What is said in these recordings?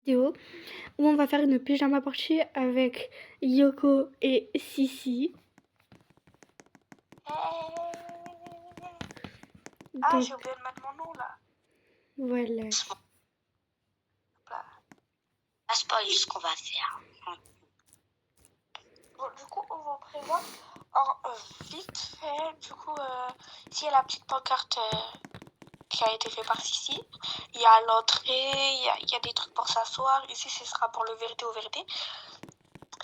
vidéo où on va faire une pyjama party avec Yoko et Sissi. Ah, j'ai oublié de mettre mon nom là. Voilà. Ah, c'est pas juste ce qu'on va faire. Bon, du coup, on va prévoir vite fait. Du coup, s'il y a la petite pancarte qui a été faite par Sissi, il y a l'entrée, il y a des trucs pour s'asseoir. Ici, ce sera pour le vérité au vérité.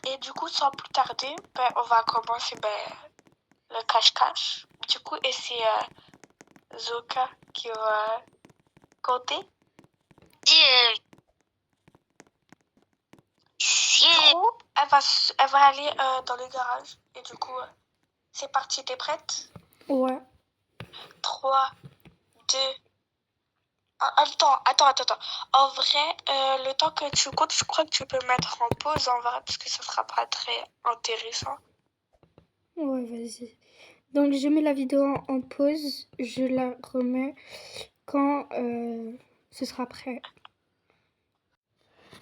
Et du coup, sans plus tarder, on va commencer le cache-cache. Du coup, et c'est Zoka qui va compter. Du coup, elle va aller dans le garage. Et du coup, c'est parti. T'es prête? Ouais. 3, 2... Attends. En vrai, le temps que tu comptes, je crois que tu peux mettre en pause en vrai, parce que ça sera pas très intéressant. Ouais, vas-y. Donc, je mets la vidéo en pause. Je la remets quand ce sera prêt.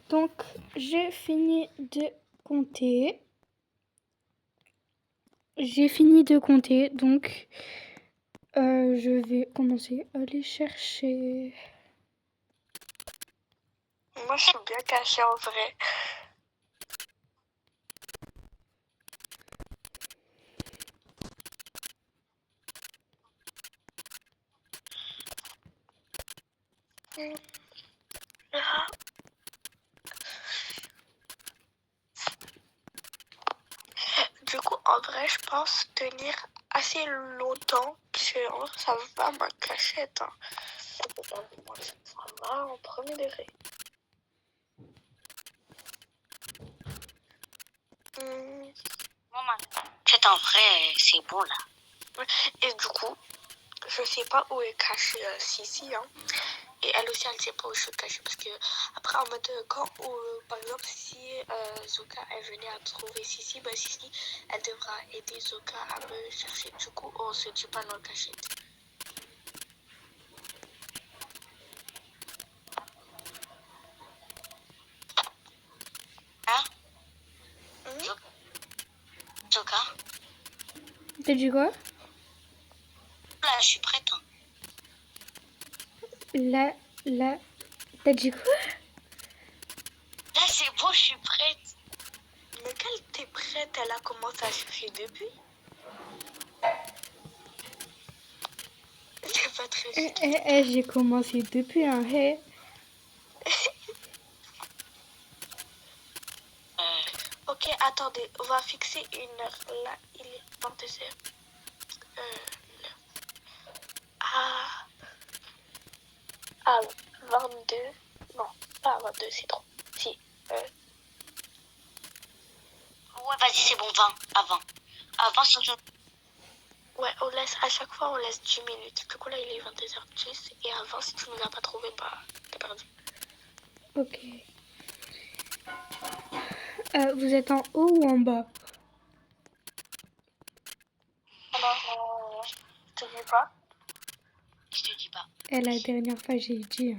Donc, j'ai fini de compter. Donc je vais commencer à les chercher. Moi, je suis bien cachée en vrai. Du coup, en vrai, je pense tenir assez longtemps, parce que en vrai, ça va ma cachette. Hein. Ça va en premier degré. C'est en vrai, c'est bon là. Et du coup, je sais pas où est caché Sissi. Hein. Et elle aussi, elle ne sait pas où je suis cachée. Parce que, après, en mode, quand, par exemple, si Zoka, elle venait à trouver Sissi, Sissi, elle devra aider Zoka à me chercher. Du coup, on se dit pas dans le cachette. Hein? Zoka? T'as dit quoi? Là, je suis prête. Hein. Là, t'as dit quoi? Là, c'est bon, je suis prête. Mais quand t'es prête, elle a commencé à chercher depuis. C'est pas très vite. J'ai commencé depuis un hé. Ok, attendez, on va fixer une heure. Là, il est 22h. À 22. Non, pas à 22, c'est trop. Si. Ouais, vas-y, c'est bon, 20. À 20. À 20, surtout. Ouais, on laisse, à chaque fois, on laisse 10 minutes. Du coup, là, il est 22h10. Et à 20, si tu ne nous as pas trouvé, t'es perdu. Ok. Vous êtes en haut ou en bas? Alors, je te dis pas. Je te dis pas. Et la dernière fois, j'ai dit.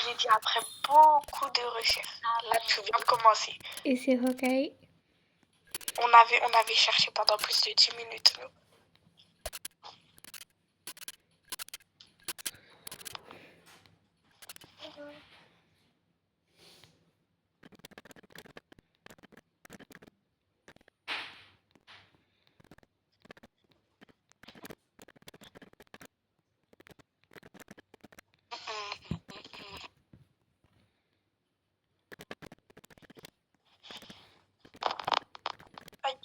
J'ai dit après beaucoup de recherches. Là, tu viens de commencer. Et c'est ok. On avait cherché pendant plus de 10 minutes, nous. Aïe.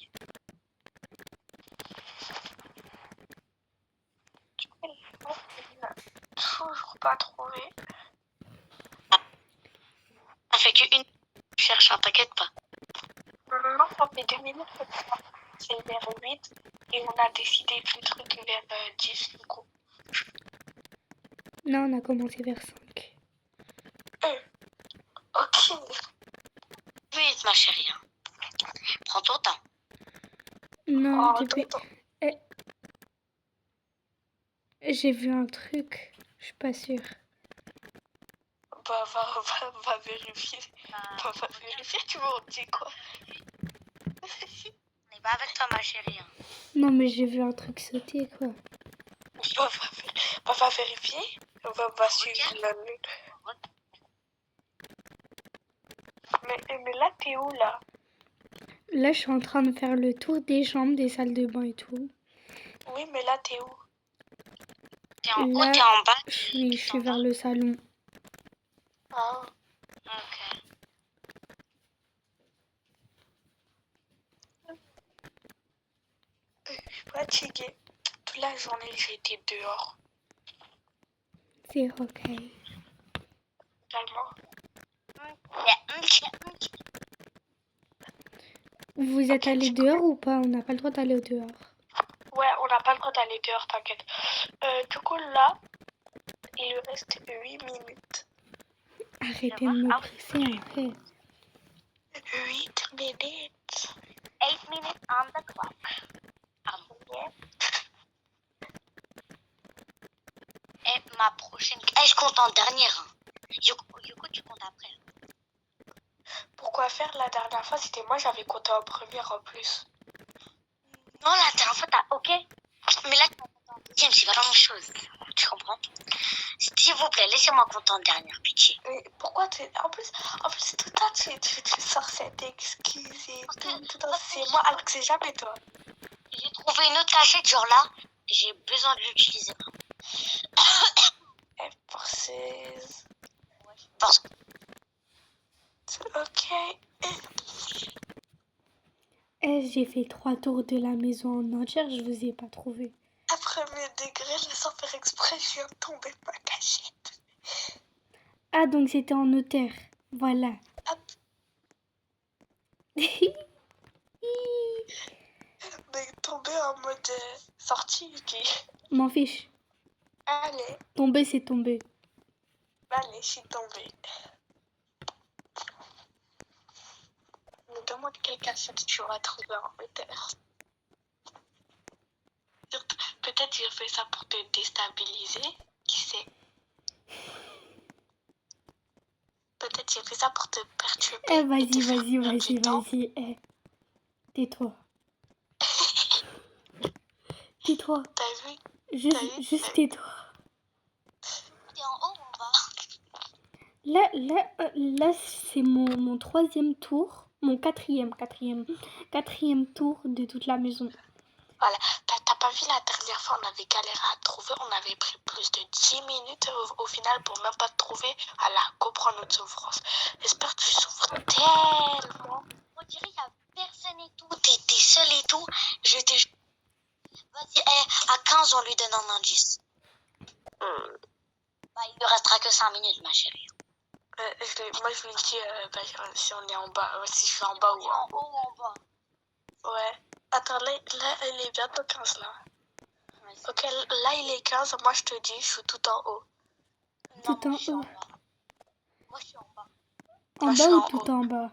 Toujours pas trouvé. Ça fait qu'une cherche, hein, t'inquiète pas. Non, ça fait 2 minutes que c'est vers 8 et on a décidé le truc vers 10 du coup. Non, on a commencé vers 5. Ok. Vite, ma chérie. Prends ton temps. Non, j'ai vu un truc. Je suis pas sûre. va vérifier. On va vérifier, tu m'en dis quoi? On n'est pas avec toi, ma chérie. Hein. Non, mais j'ai vu un truc sauter, quoi. On va vérifier. On va suivre la lune. Mais là, t'es où, là? Là, je suis en train de faire le tour des chambres, des salles de bain et tout. Oui, mais là, t'es où? T'es en haut, Là, t'es en bas? je suis vers le salon. Ah. Ok. Je suis fatiguée. Toute la journée, j'ai été dehors. C'est ok. Tellement. Vous êtes allé dehors ou pas? On n'a pas le droit d'aller au dehors. Ouais, on n'a pas le droit d'aller dehors, t'inquiète. Du coup, là, il lui reste 8 minutes. Arrêtez de me presser, arrête. 8 minutes. 8 minutes on the clock. Yeah. Et ma prochaine... je compte en dernière. Hein. Yoko, tu comptes après. Pourquoi faire la dernière fois? C'était moi, j'avais compté en première en plus. Non, la dernière fois, t'as ok. Mais là, tu vas compter en deuxième, c'est pas la même chose. Tu comprends? S'il vous plaît, laissez-moi compter en dernière, pitié. Mais pourquoi tu... En plus tout le temps, tu sors cette excuse et tout. C'est moi, alors que c'est jamais toi. J'ai trouvé une autre cachette, genre là. J'ai besoin de l'utiliser. Forces. Parce que... Ok. J'ai fait 3 tours de la maison en entière, je vous ai pas trouvé. À premier degré, là, sans faire exprès, je viens de tomber de ma cachette. Ah, donc c'était en hauteur. Voilà. Hop. Mais tomber en mode sortie, ok. M'en fiche. Allez, Tomber, c'est tomber. je suis tombée. Me demande quelle cachette tu vas trouver en hauteur. Peut-être il fait ça pour te déstabiliser, qui sait. Peut-être il fait ça pour te perturber. Vas-y. Tais-toi. Tais-toi. T'as vu? Juste tais-toi. T'es en haut ou en bas? Là c'est mon 3e tour. Mon quatrième tour de toute la maison. Voilà. T'as pas vu la dernière fois, on avait galéré à trouver. On avait pris plus de 10 minutes au final pour même pas te trouver. Voilà, comprendre notre souffrance. J'espère que tu souffres tellement. On dirait qu'il y a personne et tout. T'es seul et tout. Je te... Vas-y, à 15, on lui donne un indice. Bah, il ne restera que 5 minutes, ma chérie. Moi, je lui dis si on est en bas, si je suis en bas ou en haut. En haut ou en bas? Ouais. Attends, là, il est bientôt 15 là. Ok, là, il est 15. Moi, je te dis, je suis tout en haut. Tout en haut. Moi, je suis en bas. En bas ou tout en bas?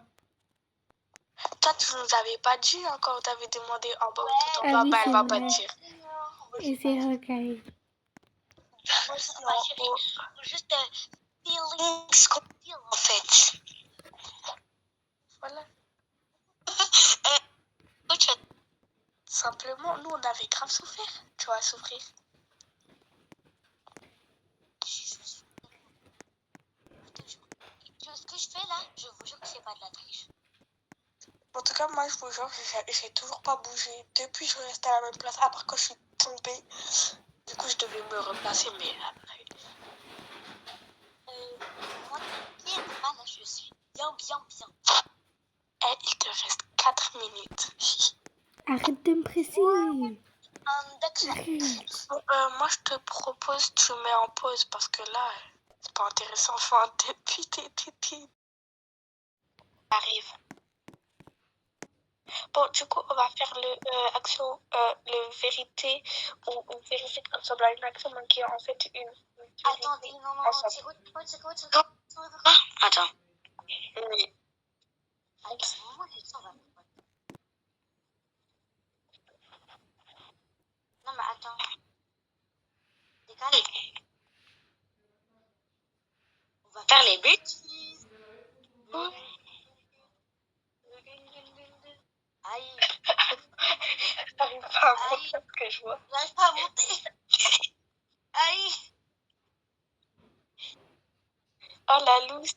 Toi, tu nous avais pas dit encore, t'avais demandé en bas ou tout en Ah bas. oui, Bah, elle va c'est pas vrai. te dire. Et c'est ok. Moi, je suis en haut. Juste feelings qu'on feel, en fait. Voilà. Simplement, nous, on avait grave souffert. Tu vas souffrir. Ce que je fais là, je vous jure que c'est pas de la triche. En tout cas, moi, je vous jure, j'ai toujours pas bougé. Depuis, je restais à la même place. Après, quand je suis tombée, du coup, je devais me replacer, mais après... Moi, t'inquiète pas, là, je suis bien. Il te reste 4 minutes. Arrête de me presser. Moi, je te propose, tu mets en pause parce que là, c'est pas intéressant. Enfin, depuis, arrive. Bon, du coup, on va faire le vérité ou vérifier comme ça, une action qui est en fait une Attendez, non, c'est quoi? Attends. Oui. Non, mais attends. Décale. On va faire les bêtises.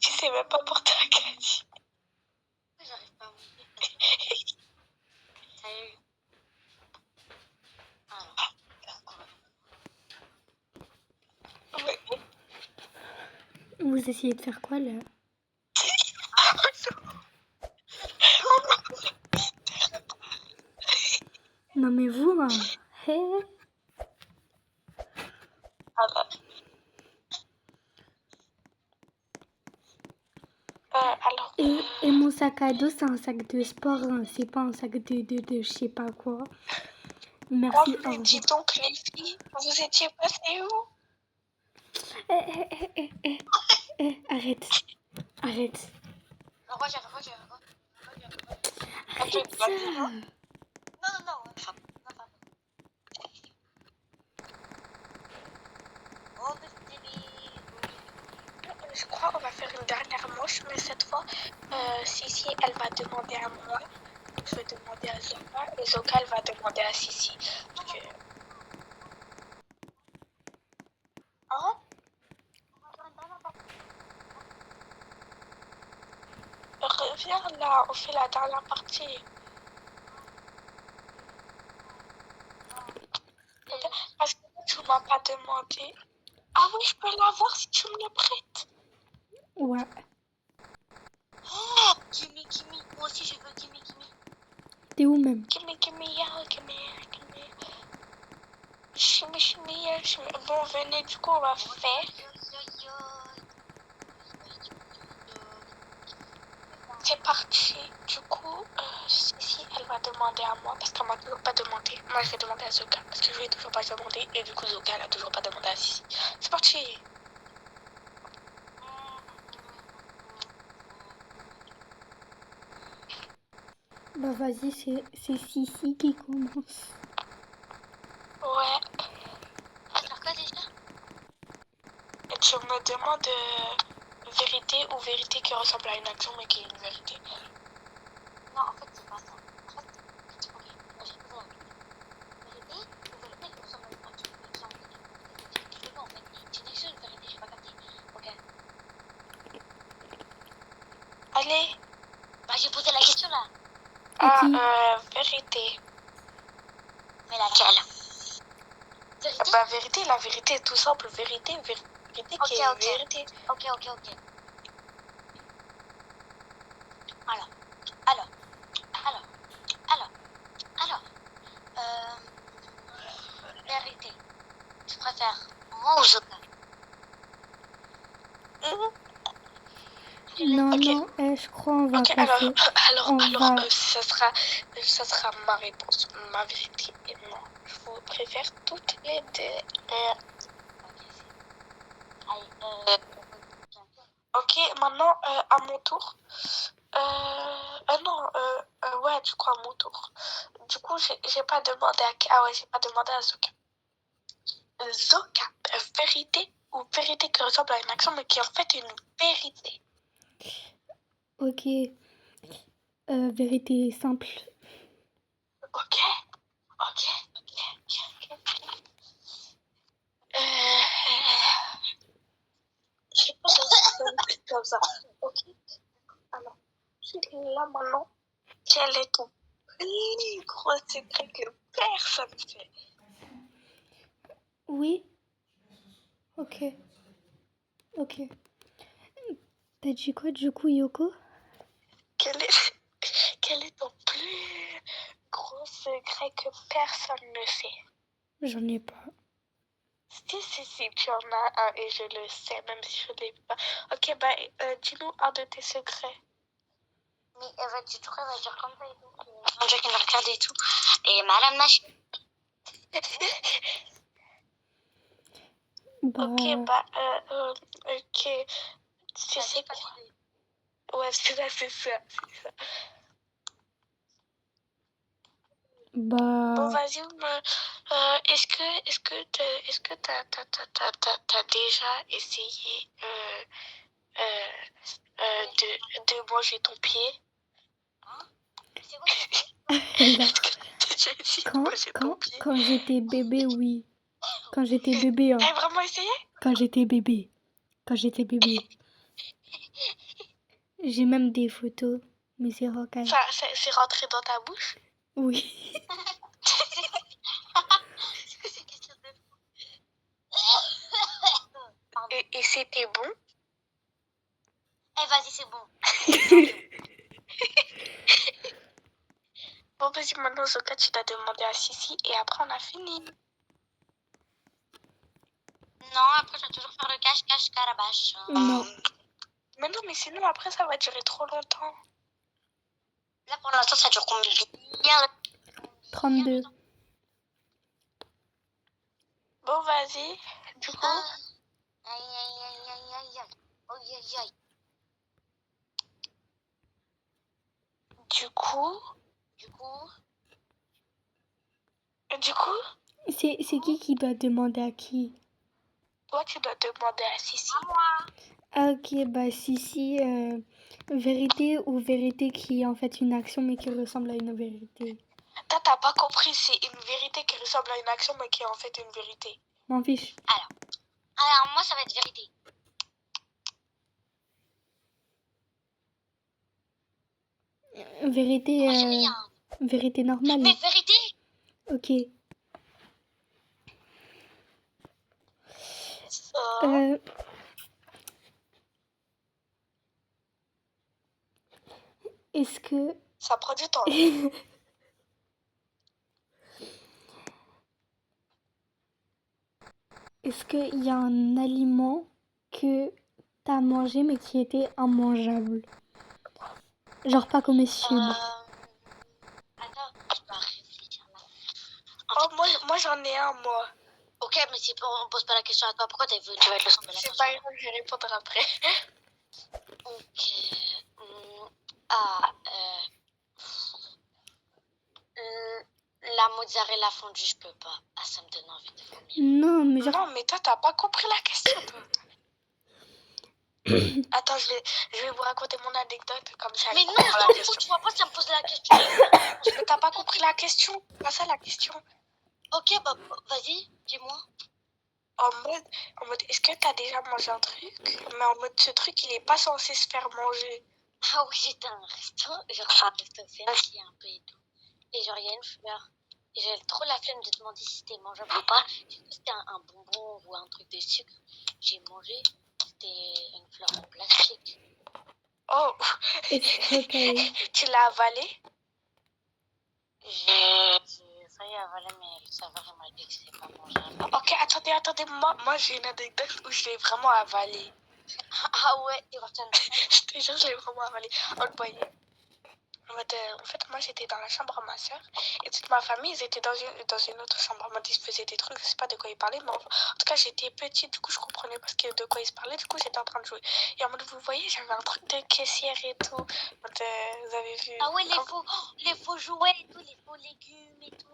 Tu sais même pas porter un caddie. J'arrive pas à monter. Salut. Ouais. Vous essayez de faire quoi là? Non mais vous, hein. Hé. Alors, Et mon sac à dos, c'est un sac de sport, hein. C'est pas un sac de je sais pas quoi. Merci, au mais dis revoir. donc les filles, vous étiez passées où? Arrête. Arrête. Roger. Arrête, vas-y, hein. Non. Oh, Je crois qu'on va faire une dernière manche, mais cette fois, Sissi, elle va demander à moi, je vais demander à Zoka, et Zoka, elle va demander à Sissi. Parce que... Hein? Reviens là, on fait la dernière partie. Parce que tu m'as pas demandé. Ah oui, je peux l'avoir si tu me le prêtes. Ouais. Oh, Kimi. Moi aussi, je veux Kimi. T'es où même? Gimme, yeah, gimme. Shimmy, yeah, shimmy. Bon, venez, du coup, on va faire. C'est parti. Du coup, Sissi, elle va demander à moi parce qu'elle m'a toujours pas demandé. Moi, je vais demander à Zoka parce que je lui ai toujours pas demandé. Et du coup, Zoka, elle a toujours pas demandé à Sissi. C'est parti. Bah vas-y, c'est Sissi qui commence. Ouais. Alors quoi déjà? Et tu me demandes vérité ou vérité qui ressemble à une action mais qui est une vérité. Non, en fait, c'est pas ça. En fait, ok, j'ai posé la vérité ou vérité qui ressemble à une action mais qui en fait une vérité. En fait, j'ai dit que c'est une vérité, j'ai pas capté. Ok. Allez. Bah, j'ai posé la question là. Vérité. Mais laquelle? Vérité? Bah, vérité, la vérité est tout simple. Vérité qui est vérité. Ok. Alors. Vérité. Tu préfères moi ou Zoka? Non, je crois on va Ok, passer. ça sera ma réponse, ma vérité. Et non, je vous préfère toutes les deux. Ok, maintenant à mon tour. Ouais, du coup à mon tour. Du coup, j'ai pas demandé à... Ah ouais, j'ai pas demandé à Zoka. Zoka, vérité ou vérité qui ressemble à une action mais qui est en fait une vérité. Ok. Vérité simple. Ok. Je sais pas si comme ça. Ok. Alors, là maintenant, quel est ton plus gros secret que personne ne sait? Oui. Ok. T'as dit quoi du coup, Yoko? Quel est ton plus gros secret que personne ne sait? J'en ai pas. Si, tu en as un et je le sais, même si je ne l'ai pas. Ok, bah, dis-nous un de tes secrets. Mais elle va dire quoi? Elle va dire comme ça et tout. Elle va dire qu'elle me regarde et tout. Et madame machine. Ok. C'est quoi? Ouais, c'est ça. Bah. Bon, vas-y, est-ce que t'as déjà essayé de manger ton pied? C'est quoi ton Là. J'ai essayé de manger ton pied. Quand j'étais bébé, oui. Quand j'étais bébé, hein. T'as vraiment essayé? Quand j'étais bébé. J'ai même des photos, mais c'est Hawkeye. C'est rentré dans ta bouche? Oui. C'est que c'est quelque chose de fou. Pardon. Et c'était bon? Eh, vas-y, c'est bon. Bon, vas-y, maintenant, Zoka, tu dois demander à Sissi et après, on a fini. Non, après, je vais toujours faire le cache-cache carabache. Non. Mais non, mais sinon, après, ça va durer trop longtemps. Là, pour l'instant, ça dure combien? 32. Bon, vas-y. Du coup, Aïe, aïe, aïe, aïe, aïe, aïe. Aïe, aïe, aïe. du coup, C'est qui doit demander à qui? toi, tu dois demander à Sissi. À moi. Ah, ok, bah si, vérité ou vérité qui est en fait une action mais qui ressemble à une vérité. T'as pas compris, c'est une vérité qui ressemble à une action, mais qui est en fait une vérité. M'en fiche. Alors, moi, ça va être vérité. Vérité, Moi, j'ai mis un. vérité normale. Mais vérité? Ok. Ça, Est-ce que... ça prend du temps. Est-ce qu'il y a un aliment que t'as mangé mais qui était immangeable? Genre pas comestible. Attends, je dois réfléchir là. Oh, moi j'en ai un, moi. Ok, mais si on pose pas la question à toi, pourquoi tu vas être le centre de C'est l'attention? pas grave, je vais répondre après. Ok. Ah, la mozzarella fondue, je peux pas. Ah, ça me donne envie de vomir. Non, mais genre... Non, mais toi, t'as pas compris la question, toi. Attends, je vais vous raconter mon anecdote comme ça. Mais elle non, comprend je la t'en question. fous, tu vois pas, ça me pose la question. Mais t'as pas compris la question. C'est pas ça la question. Ok, bah, vas-y, dis-moi. En mode, est-ce que t'as déjà mangé un truc? Mais en mode, ce truc, il est pas censé se faire manger. Ah oui, j'étais à un resto, genre un resto fancy un peu et tout. Et genre, il y a une fleur. Et j'avais trop la flemme de demander si c'était mangeable ou pas. J'ai cru que c'était un bonbon ou un truc de sucre. J'ai mangé, c'était une fleur en plastique. Oh, Ok. tu l'as avalé? J'ai failli avaler, mais le serveur m'a dit que c'était pas mangeable. Ok, attendez, moi j'ai une anecdote où je l'ai vraiment avalé. Ah ouais, t'es parti en Je te jure, je l'ai vraiment avalé. On le voyait. En fait, moi j'étais dans la chambre de ma soeur et toute ma famille, ils étaient dans une autre chambre. En mode, ils se faisaient des trucs, je sais pas de quoi ils parlaient, mais en tout cas, j'étais petite, du coup, je comprenais pas de quoi ils se parlaient, du coup, j'étais en train de jouer. Et en mode, vous voyez, j'avais un truc de caissière et tout. En mode, vous avez vu? Ah ouais, les faux jouets et tout, les faux légumes et tout.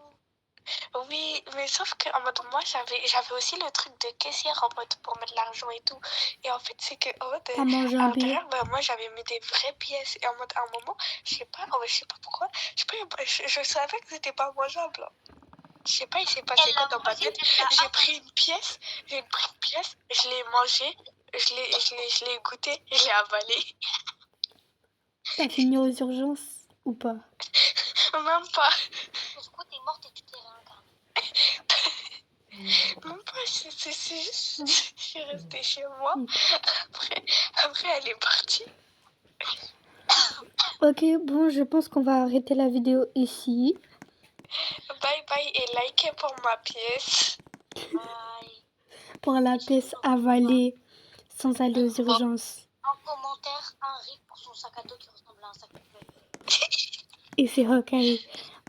Oui, mais sauf que en mode moi j'avais aussi le truc de caissière en mode pour mettre l'argent et tout. Et en fait c'est que en mode T'as mangé à un billet? l'intérieur moi j'avais mis des vraies pièces et en mode à un moment je sais pas pourquoi je savais que c'était pas mangeable. Je sais pas, il s'est passé quoi dans ma tête. J'ai pris une pièce, je l'ai mangée, je l'ai goûté, je l'ai avalé. T'as fini aux urgences ou pas? Même pas. Du coup, t'es morte et tu t'es réincarnée. Même pas, c'est juste, je suis restée chez moi. Après, elle est partie. Ok, bon, je pense qu'on va arrêter la vidéo ici. Bye bye et likez pour ma pièce. Bye. Pour la pièce avalée sans aller aux urgences. En commentaire, un rip pour son sac à dos qui ressemble à un sac de poubelle. Et c'est Hawkeye.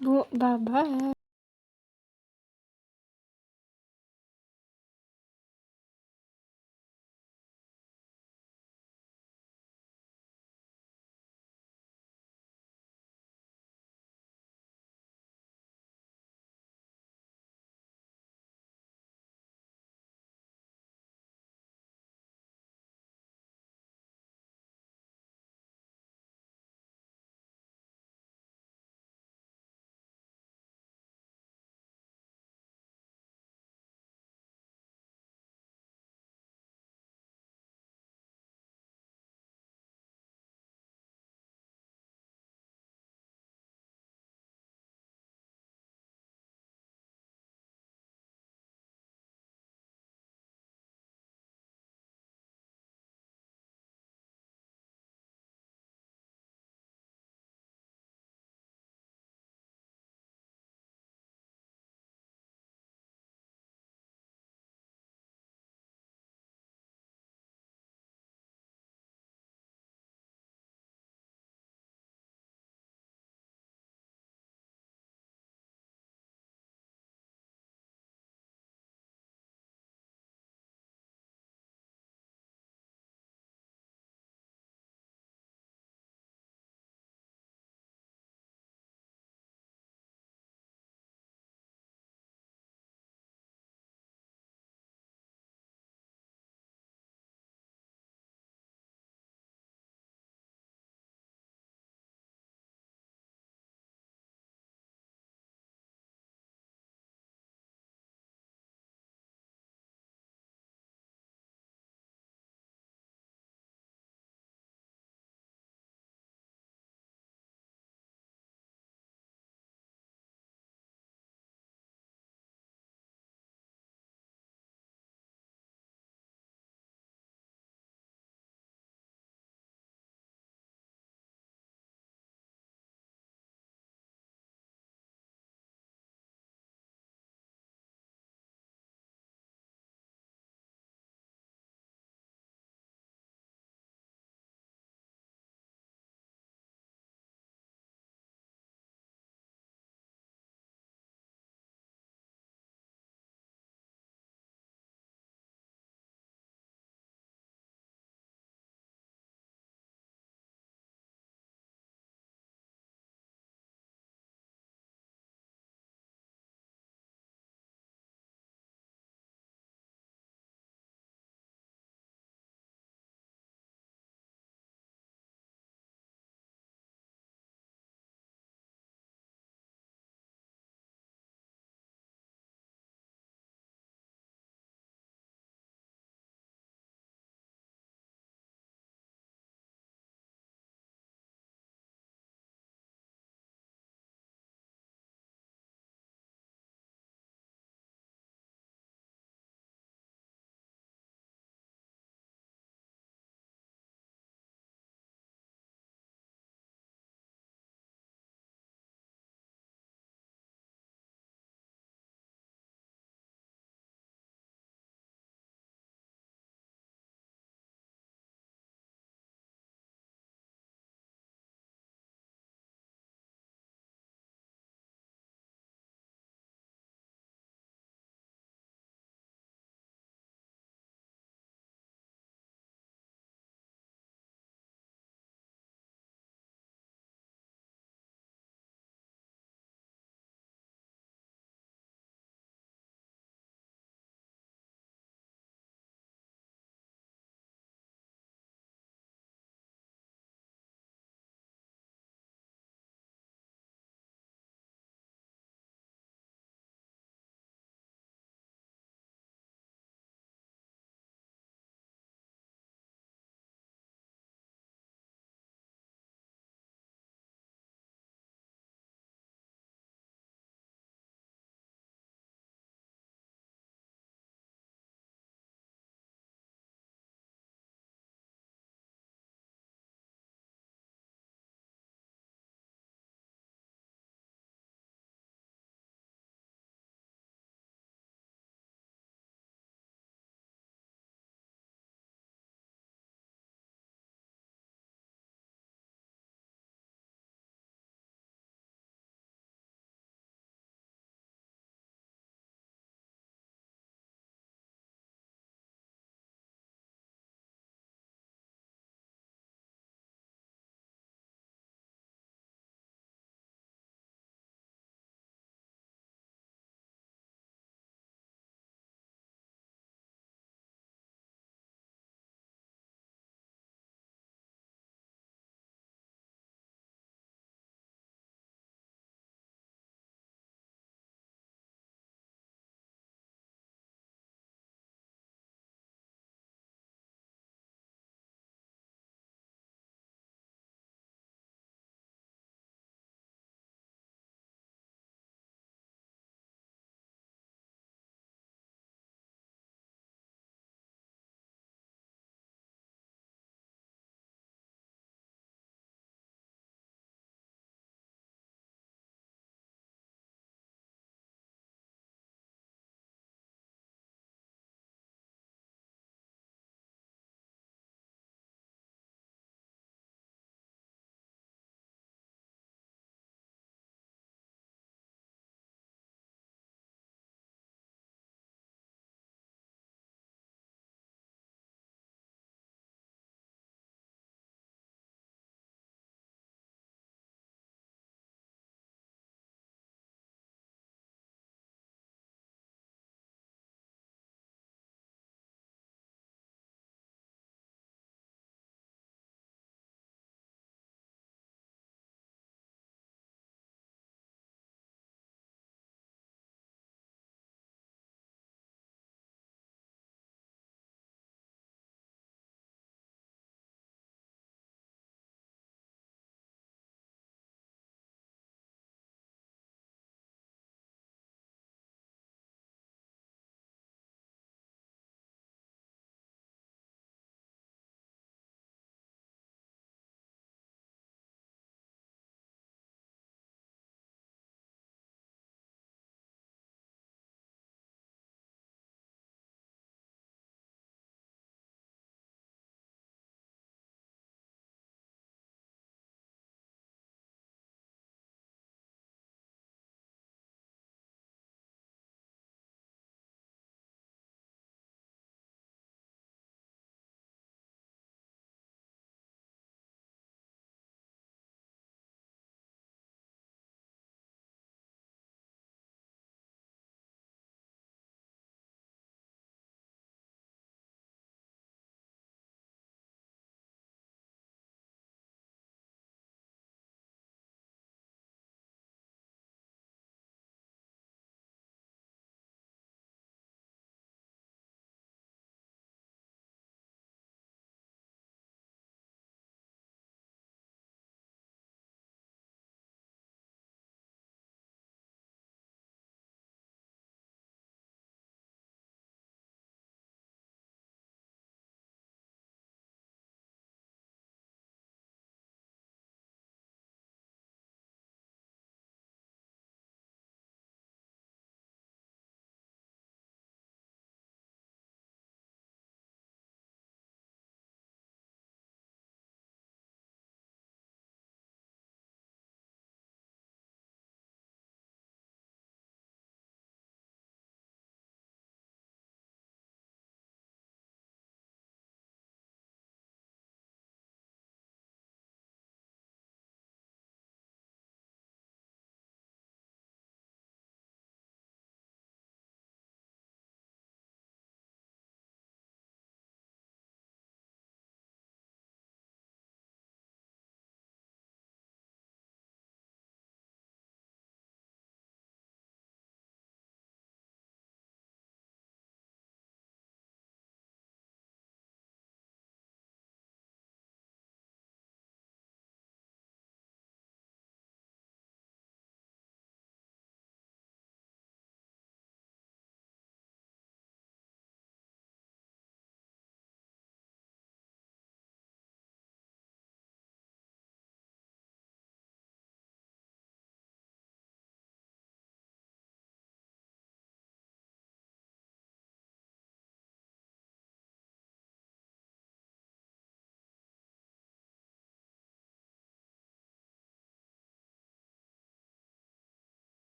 Bon, bye bye.